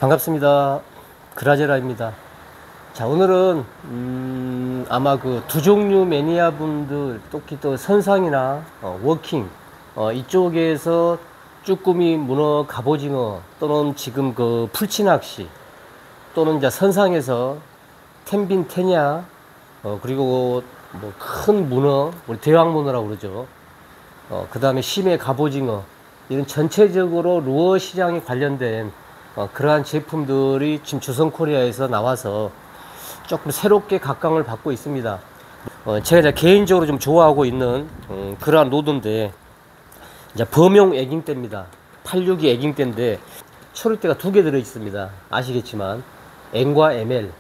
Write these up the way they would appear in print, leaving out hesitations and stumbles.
반갑습니다. 그라제라입니다. 자, 오늘은 아마 그 두 종류 매니아 분들, 특히 또 선상이나 워킹 이쪽에서 쭈꾸미, 문어, 갑오징어 또는 지금 그 풀치낚시 또는 이제 선상에서 텐빈, 테냐 그리고 뭐 큰 문어, 우리 대왕문어라고 그러죠. 그 다음에 심해 갑오징어, 이런 전체적으로 루어 시장에 관련된 그러한 제품들이 지금 주성코리아에서 나와서 조금 새롭게 각광을 받고 있습니다. 제가 이제 개인적으로 좀 좋아하고 있는 그러한 로드인데, 이제 범용 애깅대입니다. 862 애깅대인데 초리대가 두 개 들어 있습니다. 아시겠지만 M과 ML,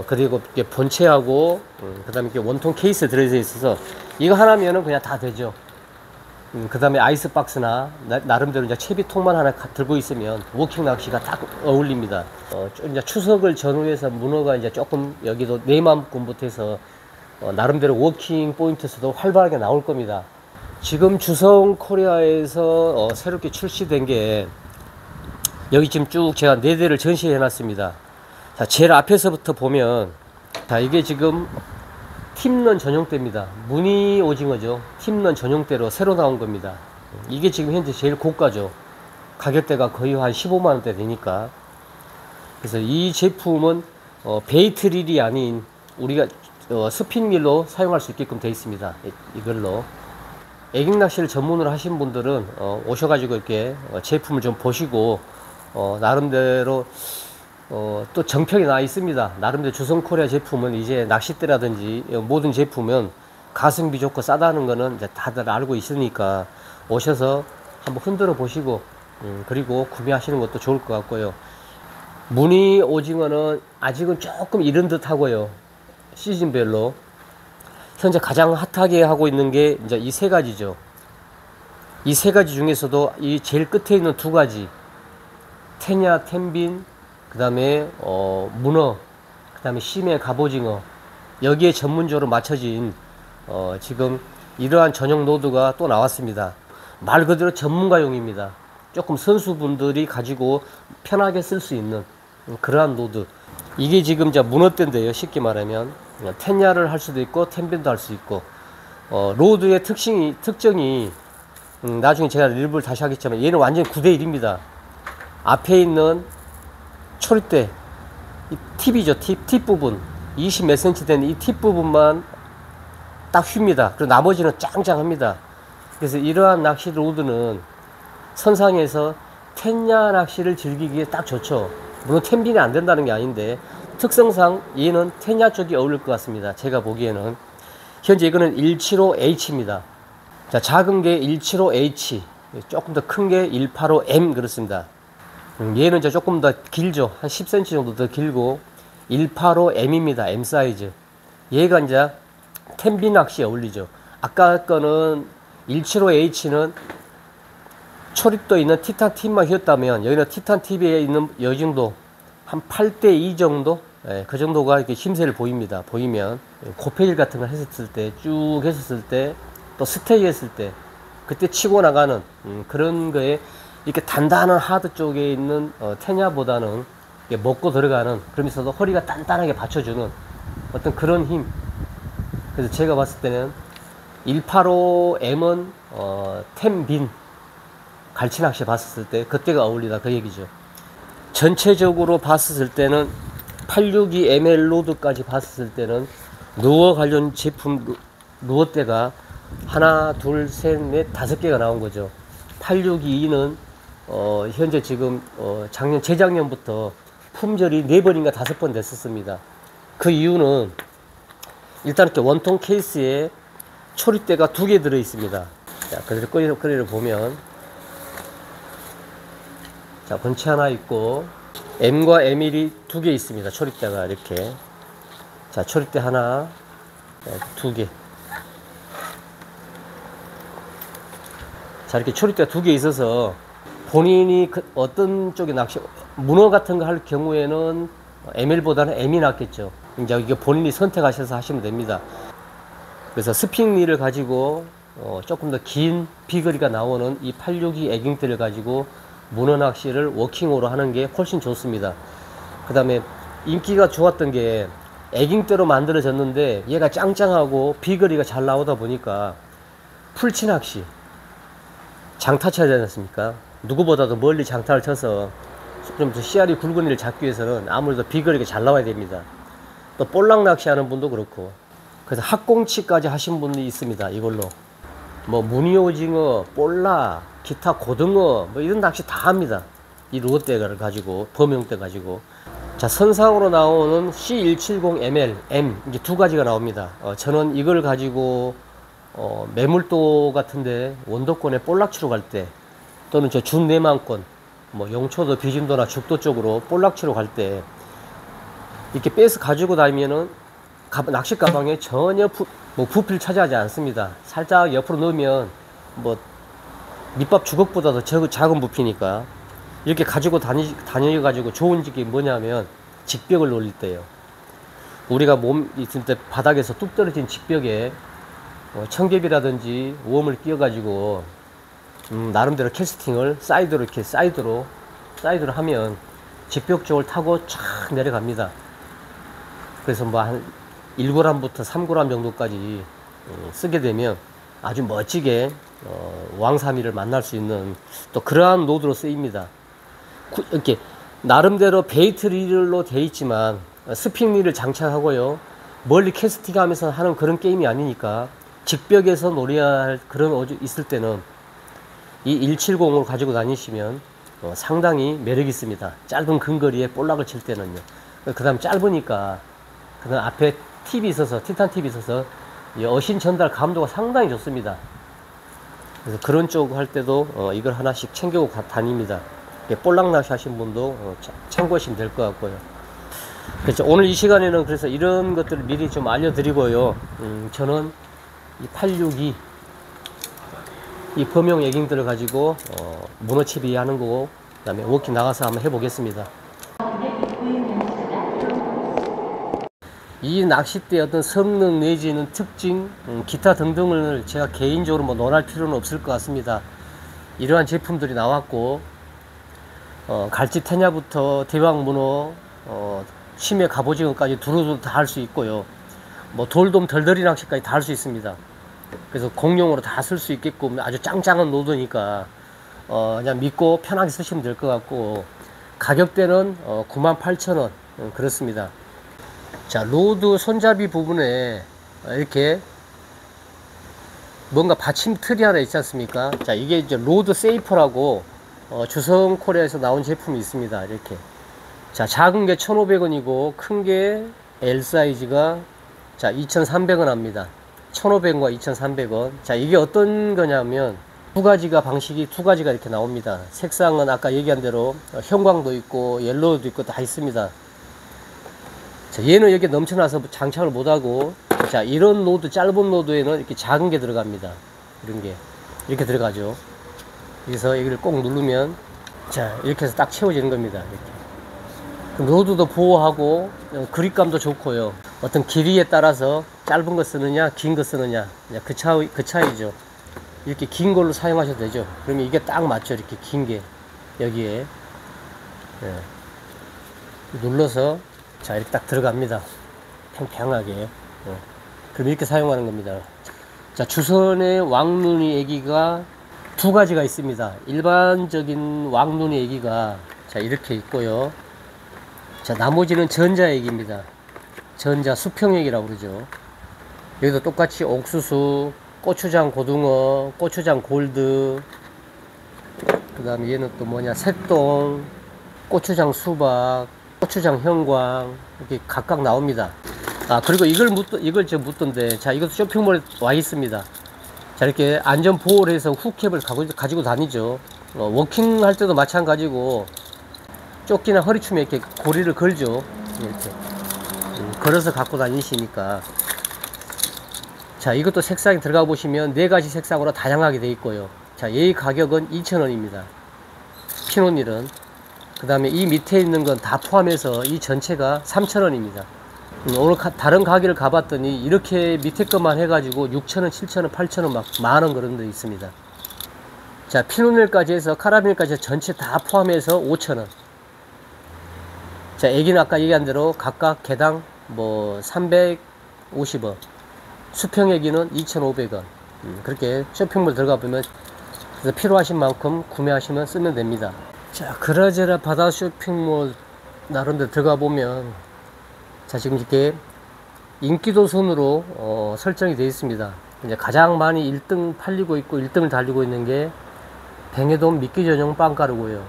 그리고 이렇게 본체하고 그 다음에 이렇게 원통 케이스 들어져 있어서 이거 하나면은 그냥 다 되죠. 그 다음에 아이스박스나 나름대로 이제 채비통만 하나 들고 있으면 워킹 낚시가 딱 어울립니다. 이제 추석을 전후해서 문어가 이제 조금 여기도 내맘꾼부터 해서 나름대로 워킹 포인트에서도 활발하게 나올 겁니다. 지금 주성 코리아에서 새롭게 출시된 게 여기 지금 쭉 제가 4대를 전시해 놨습니다. 자, 제일 앞에서부터 보면, 자, 이게 지금 팁런 전용대입니다. 무늬 오징어죠. 팁런 전용대로 새로 나온 겁니다. 이게 지금 현재 제일 고가죠. 가격대가 거의 한 15만원대 되니까. 그래서 이 제품은 베이트릴이 아닌 우리가 스핀릴로 사용할 수 있게끔 되어 있습니다. 이걸로 애깅 낚시를 전문으로 하신 분들은 오셔가지고 이렇게 제품을 좀 보시고 나름대로 또 정평이 나 있습니다. 나름대로 주성코리아 제품은 이제 낚싯대라든지 모든 제품은 가성비 좋고 싸다는 거는 이제 다들 알고 있으니까 오셔서 한번 흔들어 보시고 그리고 구매하시는 것도 좋을 것 같고요. 무늬 오징어는 아직은 조금 이른 듯 하고요. 시즌별로 현재 가장 핫하게 하고 있는 게 이제 이 세 가지죠. 이 세 가지 중에서도 이 제일 끝에 있는 두 가지, 테냐, 텐빈, 그 다음에 문어, 그 다음에 심해 갑오징어, 여기에 전문적으로 맞춰진 지금 이러한 전용 노드가 또 나왔습니다. 말 그대로 전문가용입니다. 조금 선수분들이 가지고 편하게 쓸 수 있는 그러한 노드. 이게 지금 이제 문어대인데요. 쉽게 말하면 텐야를 할 수도 있고 텐빈도 할 수 있고, 로드의 특정이 나중에 제가 리뷰를 다시 하겠지만 얘는 완전 9대1입니다. 앞에 있는 초리대, 이 팁이죠. 팁 부분 20 몇 cm 되는 이 팁 부분만 딱 휩니다. 그리고 나머지는 짱짱합니다. 그래서 이러한 낚시 로드는 선상에서 텐야 낚시를 즐기기에 딱 좋죠. 물론 텐빈이 안 된다는 게 아닌데 특성상 얘는 텐야 쪽이 어울릴 것 같습니다. 제가 보기에는 현재 이거는 175H입니다. 자, 작은 게 175H, 조금 더 큰 게 185M 그렇습니다. 얘는 이제 조금 더 길죠. 한 10cm 정도 더 길고 185M입니다. M 사이즈. 얘가 이제 텐빈 낚시에 어울리죠. 아까 거는 175H는 초립도 있는 티탄 팁만 휘었다면 여기는 티탄 팁에 있는 이 정도 한 8대2 정도, 그 정도가 이렇게 힘세를 보입니다. 보이면 고페일 같은 걸 했었을 때, 쭉 했었을 때, 또 스테이 했을 때 그때 치고 나가는 그런 거에 이렇게 단단한 하드 쪽에 있는 테냐보다는 먹고 들어가는, 그러면서도 허리가 단단하게 받쳐주는 어떤 그런 힘. 그래서 제가 봤을 때는 185M은 텐빈 갈치낚시 봤을 때 그때가 어울리다 그 얘기죠. 전체적으로 봤을 때는 862ML 로드까지 봤을 때는 루어 관련 제품 루어대가 하나, 둘, 셋, 넷, 5개가 나온 거죠. 862는 현재 지금 작년, 재작년부터 품절이 4번인가 5번 됐었습니다. 그 이유는 일단 이렇게 원통 케이스에 초리대가 2개 들어 있습니다. 자, 그래서 끓이를 보면, 자, 본체 하나 있고 M과 M1이 2개 있습니다. 초리대가 이렇게. 자, 초리대 하나, 2개. 자, 이렇게 초리대가 2개 있어서 본인이 어떤 쪽에 낚시, 문어 같은 거 할 경우에는 ML보다는 M이 낫겠죠. 이제 이게 본인이 선택하셔서 하시면 됩니다. 그래서 스핑리를 가지고 조금 더 긴 비거리가 나오는 이 862 애깅대를 가지고 문어 낚시를 워킹으로 하는 게 훨씬 좋습니다. 그 다음에 인기가 좋았던 게 애깅대로 만들어졌는데 얘가 짱짱하고 비거리가 잘 나오다 보니까 풀치 낚시 장타 쳐야 되지 않습니까? 누구보다도 멀리 장타를 쳐서 좀 더 씨알이 굵은 일을 잡기 위해서는 아무래도 비거리가 잘 나와야 됩니다. 또 볼락 낚시 하는 분도 그렇고, 그래서 학꽁치까지 하신 분이 있습니다. 이걸로 뭐 무늬오징어, 볼락, 기타 고등어 뭐 이런 낚시 다 합니다. 이 루어대를 가지고, 범용대 가지고. 자, 선상으로 나오는 C170ML, M 이게 두 가지가 나옵니다. 저는 이걸 가지고 매물도 같은데 원도권에 볼락 치러 갈 때, 또는 저 준내만권 뭐 용초도 비진도나 죽도 쪽으로 볼락 치러 갈 때 이렇게 빼서 가지고 다니면은 낚시 가방에 전혀 부피를 차지하지 않습니다. 살짝 옆으로 넣으면 뭐 밑밥 주걱보다 더 작은 부피니까. 이렇게 가지고 다녀가지고 좋은 게 뭐냐면 직벽을 놀릴 때요. 우리가 몸 있을 때 바닥에서 뚝 떨어진 직벽에 청개비라든지 웜을 끼워가지고 나름대로 캐스팅을 사이드로 하면 직벽 쪽을 타고 쫙 내려갑니다. 그래서 뭐 한 1g부터 3g 정도까지 쓰게 되면 아주 멋지게 왕삼이를 만날 수 있는 또 그러한 노드로 쓰입니다. 이렇게 나름대로 베이트 릴로 되어 있지만 스핑 릴을 장착하고요, 멀리 캐스팅 하면서 하는 그런 게임이 아니니까 직벽에서 놀아야 할 그런 어주 있을 때는 이 170을 가지고 다니시면 상당히 매력이 있습니다. 짧은 근거리에 볼락을 칠 때는요. 그 다음 짧으니까 그 다음 앞에 팁이 있어서, 티탄 팁이 있어서 어신 전달 감도가 상당히 좋습니다. 그래서 그런 쪽 할 때도 이걸 하나씩 챙겨 다닙니다. 볼락 낚시 하신 분도 참고하시면 될 것 같고요. 그렇죠. 오늘 이 시간에는 그래서 이런 것들을 미리 좀 알려드리고요. 저는 이 862 이 범용 애깅들을 가지고 문어채비 하는 거고, 그 다음에 워킹 나가서 한번 해보겠습니다. 이 낚싯대의 어떤 성능 내지는 특징, 기타 등등을 제가 개인적으로 뭐 논할 필요는 없을 것 같습니다. 이러한 제품들이 나왔고, 갈치 태냐부터 대왕문어, 심해 갑오징어까지 두루두루 다 할 수 있고요. 뭐 돌돔 덜덜이 낚시까지 다 할 수 있습니다. 그래서 공용으로 다 쓸 수 있게끔 아주 짱짱한 노드니까 그냥 믿고 편하게 쓰시면 될 것 같고, 가격대는 98,000원 그렇습니다. 자, 로드 손잡이 부분에 이렇게 뭔가 받침 틀이 하나 있지 않습니까? 자, 이게 이제 로드 세이프라고 주성 코리아에서 나온 제품이 있습니다. 이렇게. 자, 작은 게 1,500원이고 큰 게 L 사이즈가 자 2,300원 합니다. 1,500원과 2,300원. 자, 이게 어떤 거냐면 방식이 두 가지가 이렇게 나옵니다. 색상은 아까 얘기한 대로 형광도 있고 옐로우도 있고 다 있습니다. 자, 얘는 여기 넘쳐나서 장착을 못하고, 자, 이런 노드, 짧은 노드에는 이렇게 작은 게 들어갑니다. 이런 게 이렇게 들어가죠. 그래서 여기를 꼭 누르면 자, 이렇게 해서 딱 채워지는 겁니다. 이렇게. 노드도 보호하고 그립감도 좋고요. 어떤 길이에 따라서 짧은 거 쓰느냐 긴 거 쓰느냐 그 차이죠. 이렇게 긴 걸로 사용하셔도 되죠. 그러면 이게 딱 맞죠. 이렇게 긴 게 여기에 눌러서 자, 이렇게 딱 들어갑니다. 팽팽하게. 그럼 이렇게 사용하는 겁니다. 자, 주선의 왕눈이 애기가 두 가지가 있습니다. 일반적인 왕눈이 애기가 자, 이렇게 있고요. 자, 나머지는 전자 애기입니다. 전자 수평 애기라고 그러죠. 여기도 똑같이 옥수수, 고추장 고등어, 고추장 골드, 그 다음에 얘는 또 뭐냐, 새똥, 고추장 수박, 고추장 형광, 이렇게 각각 나옵니다. 아, 그리고 이걸 제가 묻던데, 자, 이것도 쇼핑몰에 와 있습니다. 자, 이렇게 안전 보호를 해서 후캡을 가지고 다니죠. 워킹 할 때도 마찬가지고, 조끼나 허리춤에 이렇게 고리를 걸죠. 이렇게. 걸어서 갖고 다니시니까. 자, 이것도 색상이 들어가 보시면 네 가지 색상으로 다양하게 되어 있고요. 자, 이 가격은 2,000원입니다. 피노닐은. 그 다음에 이 밑에 있는 건 다 포함해서 이 전체가 3,000원입니다. 오늘 다른 가게를 가봤더니 이렇게 밑에 것만 해가지고 6,000원, 7,000원, 8,000원 막 만원 그런 데 있습니다. 자, 피노닐까지 해서 카라빈까지 해서 전체 다 포함해서 5,000원. 자, 애기는 아까 얘기한 대로 각각 개당 뭐 350원. 수평 애기는 2,500원. 그렇게 쇼핑몰 들어가 보면 그래서 필요하신 만큼 구매하시면 쓰면 됩니다. 자, 그라제라 바다 쇼핑몰 나름대로 들어가 보면 자, 지금 이렇게 인기도 순으로 설정이 되어 있습니다. 이제 가장 많이 1등 팔리고 있고 1등을 달리고 있는 게 뱅에돔 미끼 전용 빵가루고요.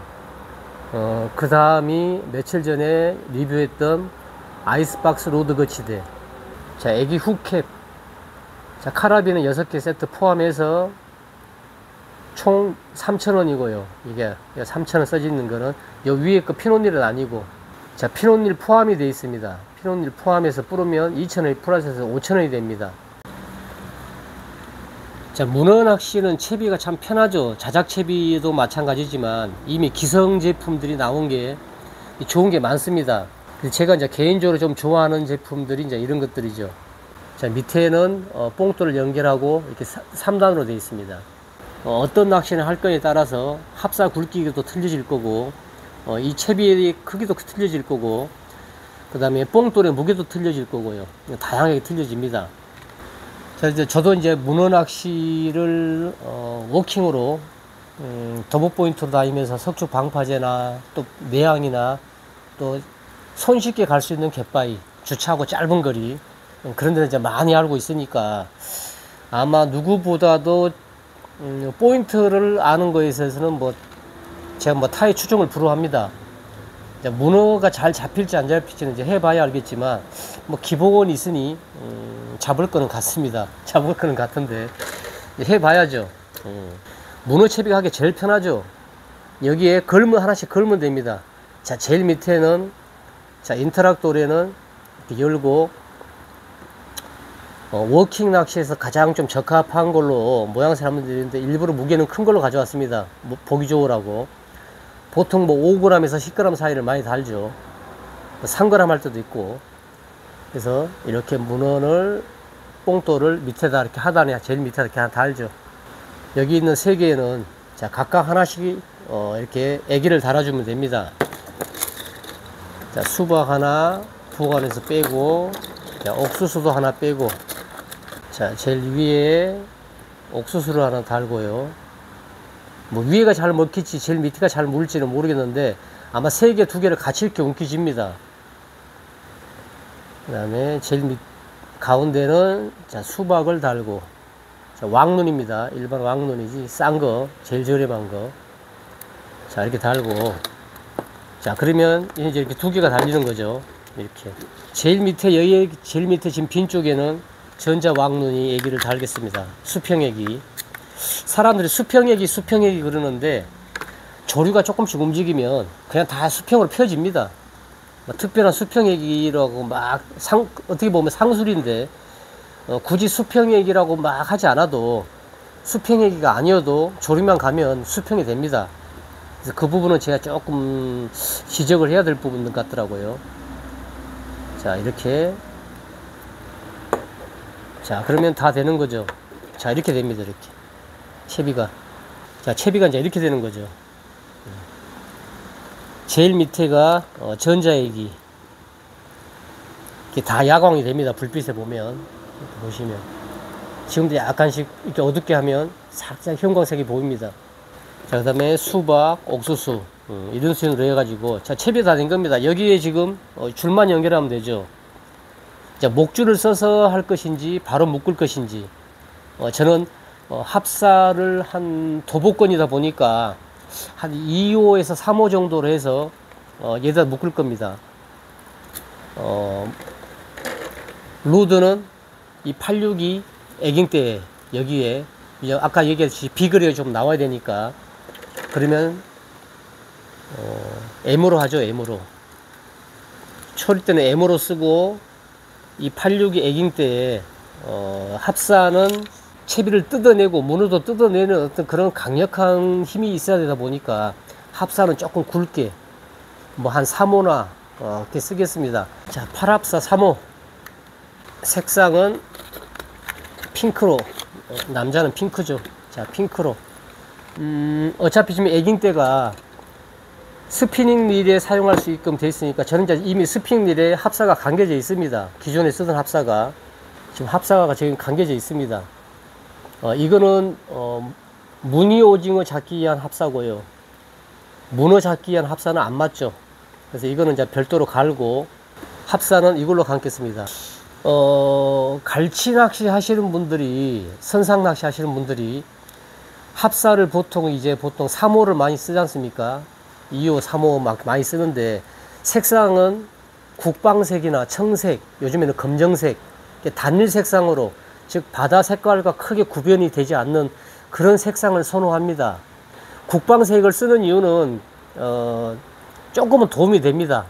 그 다음이 며칠 전에 리뷰했던 아이스박스 로드 거치대. 자, 애기 후캡. 자, 카라빈은 6개 세트 포함해서 총 3,000원이고요. 이게 3,000원 써지는 거는 요 위에 거 피노닐은 아니고, 자, 피노닐 포함이 되어 있습니다. 피노닐 포함해서 뿌르면 2,000원이 플러스해서 5,000원이 됩니다. 자, 문어 낚시는 채비가 참 편하죠. 자작 채비도 마찬가지지만 이미 기성 제품들이 나온 게 좋은 게 많습니다. 제가 이제 개인적으로 좀 좋아하는 제품들이 이제 이런 것들이죠. 자, 밑에는 뽕돌을 연결하고 이렇게 3단으로 되어 있습니다. 어떤 낚시를 할 거에 따라서 합사 굵기도 틀려질 거고, 이 채비의 크기도 틀려질 거고, 그 다음에 뽕돌의 무게도 틀려질 거고요. 다양하게 틀려집니다. 자, 이제 저도 이제 문어 낚시를 워킹으로 더블 포인트로 다니면서 석축 방파제나 또 내양이나 또 손쉽게 갈 수 있는 갯바위, 주차하고 짧은 거리 그런 데는 이제 많이 알고 있으니까 아마 누구보다도 포인트를 아는 거에 있어서는 뭐 제가 뭐 타의 추종을 불허합니다. 문어가 잘 잡힐지 안 잡힐지는 이제 해봐야 알겠지만 뭐 기본이 있으니 잡을 거는 같습니다. 잡을 거는 같은데 해봐야죠. 문어 채비가 하기 제일 편하죠. 여기에 걸면 하나씩 걸면 됩니다. 자, 제일 밑에는 자, 인터락돌에는 이렇게 열고 워킹 낚시에서 가장 좀 적합한 걸로 모양새를 한번 드리는데 일부러 무게는 큰 걸로 가져왔습니다. 뭐 보기 좋으라고. 보통 뭐 5g에서 10g 사이를 많이 달죠. 3g 할 때도 있고. 그래서 이렇게 문어를 뽕돌을 밑에다 이렇게 하단에 제일 밑에다 이렇게 하나 달죠. 여기 있는 3개는 자, 각각 하나씩 이렇게 애기를 달아주면 됩니다. 자, 수박 하나 보관해서 빼고, 자, 옥수수도 하나 빼고, 자, 제일 위에 옥수수를 하나 달고요. 뭐 위에가 잘 먹힐지 제일 밑에가 잘 물지는 모르겠는데 아마 3개, 2개를 같이 이렇게 옮기집니다. 그 다음에 제일 밑 가운데는 자, 수박을 달고, 자, 왕눈입니다. 일반 왕눈이지 싼 거, 제일 저렴한 거. 자, 이렇게 달고, 자, 그러면 이제 이렇게 2개가 달리는 거죠. 이렇게 제일 밑에 여기 제일 밑에 지금 빈 쪽에는 전자 왕눈이 애기를 달겠습니다. 수평 애기. 사람들이 수평애기 그러는데 조류가 조금씩 움직이면 그냥 다 수평으로 펴집니다. 특별한 수평애기라고 막 어떻게 보면 상술인데 굳이 수평애기라고 막 하지 않아도 수평애기가 아니어도 조류만 가면 수평이 됩니다. 그래서 그 부분은 제가 조금 지적을 해야 될 부분 같더라고요. 자, 이렇게 자, 그러면 다 되는 거죠. 자, 이렇게 됩니다. 이렇게 채비가. 자, 채비가 이제 이렇게 되는 거죠. 제일 밑에가 전자애기. 이게 다 야광이 됩니다. 불빛에 보면. 이렇게 보시면. 지금도 약간씩 이렇게 어둡게 하면 살짝 형광색이 보입니다. 자, 그 다음에 수박, 옥수수. 이런 수준으로 해가지고. 자, 채비 다 된 겁니다. 여기에 지금 줄만 연결하면 되죠. 자, 목줄을 써서 할 것인지, 바로 묶을 것인지. 저는 합사를 한 도복권이다 보니까 한 2호에서 3호 정도로 해서 얘다 묶을 겁니다. 루드는 이 862 애깅대 여기에 아까 얘기했듯이 비거리가 좀 나와야 되니까 그러면 M으로 하죠. M으로 초리 때는 M으로 쓰고 이 862 애깅대에 합사는 채비를 뜯어내고 문어도 뜯어내는 어떤 그런 강력한 힘이 있어야 되다 보니까 합사는 조금 굵게 뭐 한 3호나 이렇게 쓰겠습니다. 자, 8합사 3호 색상은 핑크로 남자는 핑크죠. 자, 핑크로 어차피 지금 에깅대가 스피닝 릴에 사용할 수 있게끔 되어 있으니까 저는 이제 이미 스피닝 릴에 합사가 감겨져 있습니다. 기존에 쓰던 합사가 지금 합사가 지금 감겨져 있습니다. 이거는 무늬 오징어 잡기 위한 합사고요. 문어 잡기 위한 합사는 안 맞죠. 그래서 이거는 이제 별도로 갈고 합사는 이걸로 감겠습니다. 갈치 낚시 하시는 분들이, 선상 낚시 하시는 분들이 합사를 보통 3호를 많이 쓰지 않습니까? 2호, 3호 막 많이 쓰는데 색상은 국방색이나 청색, 요즘에는 검정색, 단일 색상으로, 즉 바다 색깔과 크게 구별이 되지 않는 그런 색상을 선호합니다. 국방색을 쓰는 이유는 조금은 도움이 됩니다.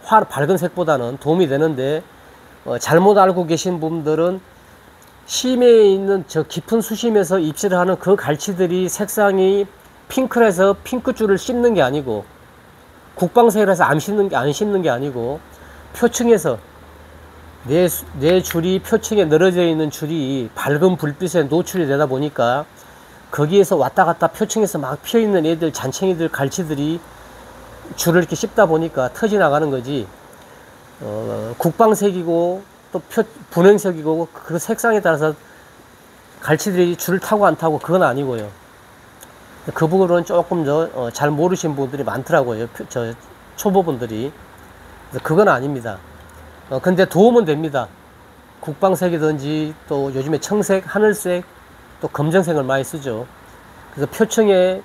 밝은 색보다는 도움이 되는데 잘못 알고 계신 분들은 심해에 있는 저 깊은 수심에서 입질을 하는 그 갈치들이 색상이 핑크라서 핑크줄을 씹는 게 아니고, 국방색이라서 안 씹는 게 아니고, 표층에서 내 줄이 표층에 늘어져 있는 줄이 밝은 불빛에 노출이 되다 보니까 거기에서 왔다 갔다 표층에서 막 피어 있는 애들, 잔챙이들, 갈치들이 줄을 이렇게 씹다 보니까 터져 나가는 거지. 국방색이고 또 분홍색이고 그 색상에 따라서 갈치들이 줄을 타고 안 타고 그건 아니고요. 그 부분은 조금 더 잘 모르신 분들이 많더라고요. 저 초보분들이. 그건 아닙니다. 근데 도움은 됩니다. 국방색이든지 또 요즘에 청색, 하늘색, 또 검정색을 많이 쓰죠. 그래서 표층에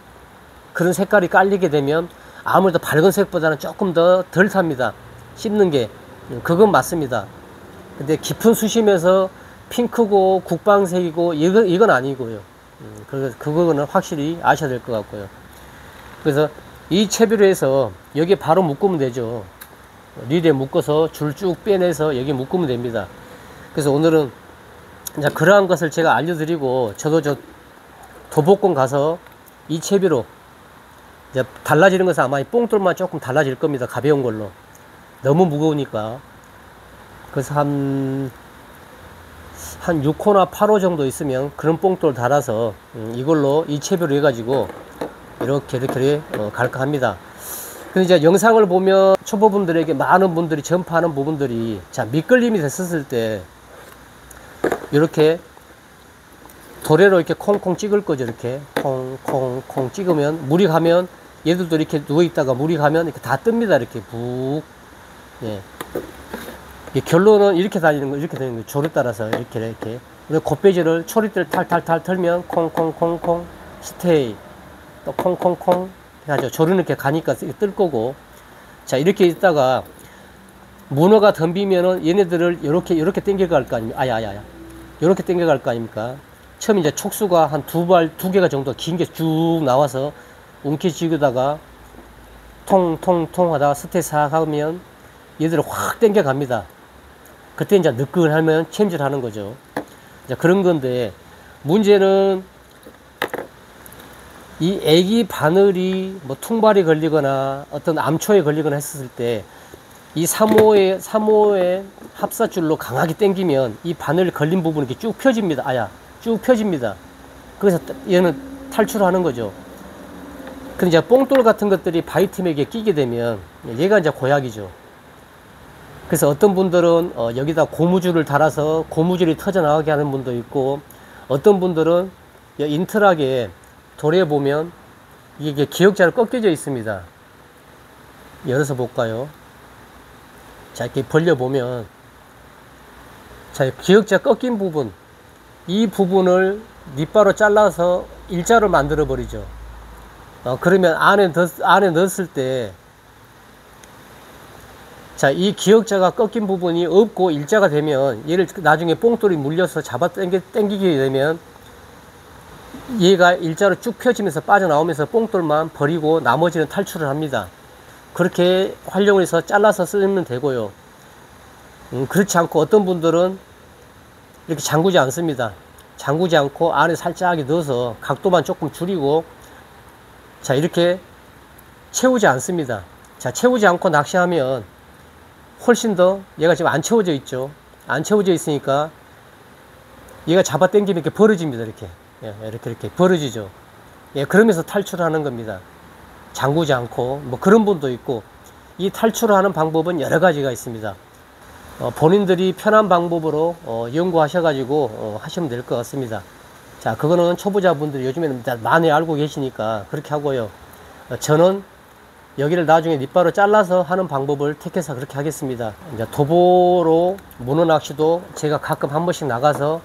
그런 색깔이 깔리게 되면 아무래도 밝은 색보다는 조금 더 덜 탑니다. 씹는 게. 그건 맞습니다. 근데 깊은 수심에서 핑크고 국방색이고 이건 아니고요. 그거는 확실히 아셔야 될 것 같고요. 그래서 이 채비로 해서 여기에 바로 묶으면 되죠. 릴에 묶어서 줄 쭉 빼내서 여기 묶으면 됩니다. 그래서 오늘은 이제 그러한 것을 제가 알려드리고, 저도 저 도복권 가서 이 채비로 이제 달라지는 것은 아마 이 뽕돌만 조금 달라질 겁니다. 가벼운 걸로. 너무 무거우니까. 그래서 한 6호나 8호 정도 있으면 그런 뽕돌 달아서 이걸로 이 채비로 해가지고 이렇게 갈까 합니다. 근데 이제 영상을 보면 초보분들에게 많은 분들이 전파하는 부분들이, 자, 미끌림이 됐었을 때 이렇게 도래로 이렇게 콩콩 찍을 거죠. 이렇게 콩콩콩 찍으면 물이 가면 얘들도 이렇게 누워 있다가 물이 가면 이렇게 다 뜹니다. 이렇게 북. 예. 결론은 이렇게 다니는 거, 이렇게 되는 거예요. 조를 따라서 이렇게. 그리고 곱배지를 초리대를 탈탈탈 털면 콩콩콩콩 스테이, 또 콩콩콩 하죠. 조류는 이렇게 가니까 뜰 거고. 자, 이렇게 있다가 문어가 덤비면은 얘네들을 이렇게 당겨갈 거 아닙니까? 이렇게 당겨갈 거 아닙니까? 처음 이제 촉수가 한 두 개가 정도 긴 게 쭉 나와서 움켜쥐다가 통통통 하다가 스테이 싹 하면 얘들을 확 당겨갑니다. 그때 이제 느끈하면 챔질 하는 거죠. 자, 그런 건데, 문제는 이 애기 바늘이 뭐 퉁발이 걸리거나 어떤 암초에 걸리거나 했을 때 이 3호의 합사줄로 강하게 당기면 이 바늘 걸린 부분이 이렇게 쭉 펴집니다. 쭉 펴집니다. 그래서 얘는 탈출하는 거죠. 근데 이제 뽕돌 같은 것들이 바이트맥에 끼게 되면 얘가 이제 고약이죠. 그래서 어떤 분들은 여기다 고무줄을 달아서 고무줄이 터져 나가게 하는 분도 있고, 어떤 분들은 인트락에 돌에 보면 이게 기역자로 꺾여져 있습니다. 열어서 볼까요? 자, 이렇게 벌려보면, 자, 기역자 꺾인 부분, 이 부분을 밑바로 잘라서 일자로 만들어 버리죠. 그러면 안에 넣었을 때, 자, 이 기역자가 꺾인 부분이 없고 일자가 되면 얘를 나중에 뽕돌이 물려서 잡아 당기게 되면 얘가 일자로 쭉 펴지면서 빠져나오면서 뽕돌만 버리고 나머지는 탈출을 합니다. 그렇게 활용을 해서 잘라서 쓰면 되고요. 그렇지 않고 어떤 분들은 이렇게 잠그지 않습니다. 잠그지 않고 안에 살짝 넣어서 각도만 조금 줄이고, 자, 이렇게 채우지 않습니다. 자, 채우지 않고 낚시하면 훨씬 더, 얘가 지금 안 채워져 있죠. 안 채워져 있으니까 얘가 잡아 당기면 이렇게 벌어집니다. 이렇게. 예, 이렇게 벌어지죠. 예, 그러면서 탈출하는 겁니다. 잠그지 않고 뭐 그런 분도 있고, 이 탈출하는 방법은 여러 가지가 있습니다. 본인들이 편한 방법으로 연구하셔가지고 하시면 될 것 같습니다. 자, 그거는 초보자분들이 요즘에는 많이 알고 계시니까 그렇게 하고요. 저는 여기를 나중에 밑바로 잘라서 하는 방법을 택해서 그렇게 하겠습니다. 이제 도보로 문어 낚시도 제가 가끔 한 번씩 나가서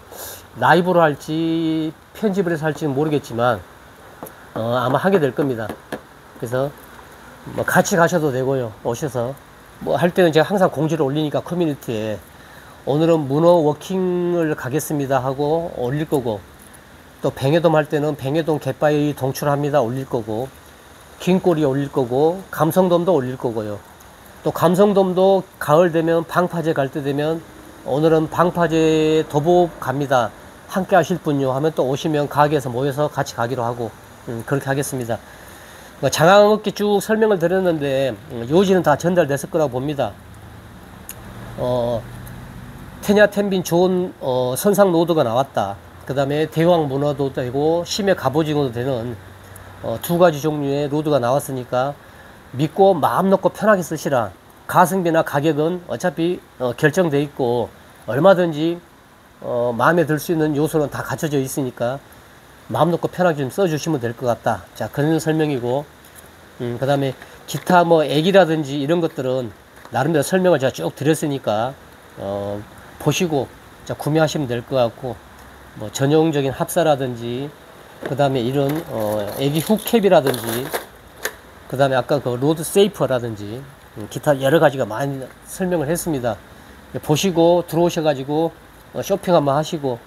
라이브로 할지 편집을 해서 할지는 모르겠지만 아마 하게 될 겁니다. 그래서 뭐 같이 가셔도 되고요. 오셔서 뭐 할 때는 제가 항상 공지를 올리니까 커뮤니티에 오늘은 문어 워킹을 가겠습니다 하고 올릴 거고, 또 뱅에돔 할 때는 뱅에돔 갯바위 동출합니다 올릴 거고, 긴꼬리 올릴 거고, 감성돔도 올릴 거고요. 또 감성돔도 가을 되면 방파제 갈 때 되면 오늘은 방파제 도보 갑니다 함께 하실 분요 하면 또 오시면 가게에서 모여서 같이 가기로 하고 그렇게 하겠습니다. 장항업계 쭉 설명을 드렸는데 요지는 다 전달됐을 거라고 봅니다. 테냐 텐빈 좋은 선상 로드가 나왔다. 그 다음에 대왕 문어도 되고 심해 갑오징어도 되는 두 가지 종류의 로드가 나왔으니까 믿고 마음 놓고 편하게 쓰시라. 가성비나 가격은 어차피 결정돼 있고 얼마든지 마음에 들 수 있는 요소는 다 갖춰져 있으니까 마음 놓고 편하게 좀 써주시면 될 것 같다. 자, 그런 설명이고, 그 다음에 기타 뭐 액이라든지 이런 것들은 나름대로 설명을 제가 쭉 드렸으니까 보시고 자, 구매하시면 될 것 같고, 뭐 전용적인 합사라든지 그 다음에 이런 애기 훅캡이라든지 그 다음에 아까 그 로드 세이퍼라든지 기타 여러 가지가 많이 설명을 했습니다. 보시고 들어오셔가지고 쇼핑 한번 하시고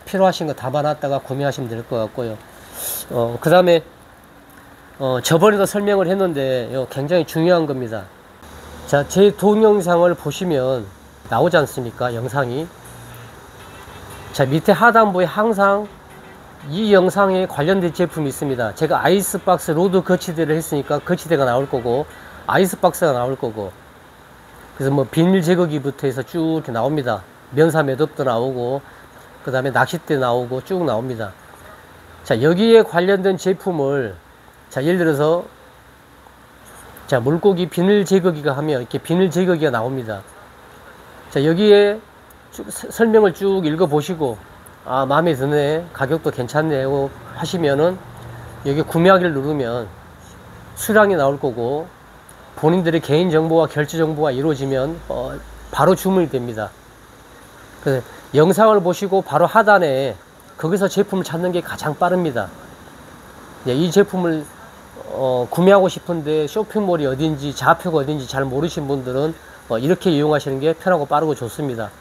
필요하신 거 담아놨다가 구매하시면 될 것 같고요. 그 다음에 저번에도 설명을 했는데 굉장히 중요한 겁니다. 자, 제 동영상을 보시면 나오지 않습니까? 영상이. 자, 밑에 하단부에 항상 이 영상에 관련된 제품이 있습니다. 제가 아이스박스 로드 거치대를 했으니까 거치대가 나올 거고 아이스박스가 나올 거고, 그래서 뭐 비닐 제거기부터 해서 쭉 이렇게 나옵니다. 면사 매듭도 나오고 그 다음에 낚싯대 나오고 쭉 나옵니다. 자, 여기에 관련된 제품을 자, 예를 들어서 자, 물고기 비닐 제거기가 하면 이렇게 비닐 제거기가 나옵니다. 자, 여기에 설명을 쭉 읽어 보시고 아, 마음에 드네, 가격도 괜찮네 하고 하시면은 여기 구매하기를 누르면 수량이 나올 거고, 본인들의 개인정보와 결제정보가 이루어지면 바로 주문이 됩니다. 그래서 영상을 보시고 바로 하단에 거기서 제품을 찾는 게 가장 빠릅니다. 이 제품을 구매하고 싶은데 쇼핑몰이 어딘지 좌표가 어딘지 잘 모르신 분들은 이렇게 이용하시는 게 편하고 빠르고 좋습니다.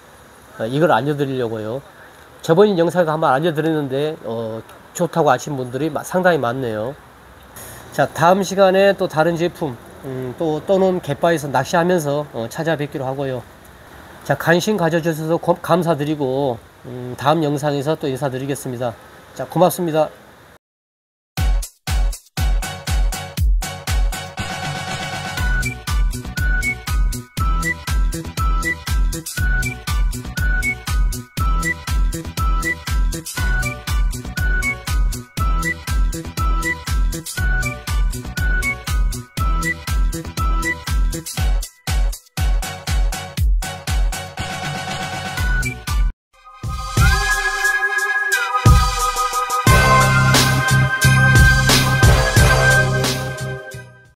이걸 알려드리려고요. 저번 영상에도 한번 알려드렸는데 좋다고 하신 분들이 상당히 많네요. 자, 다음 시간에 또 다른 제품 또는 갯바위에서 낚시하면서 찾아뵙기로 하고요. 자, 관심 가져주셔서 감사드리고 다음 영상에서 또 인사드리겠습니다. 자, 고맙습니다.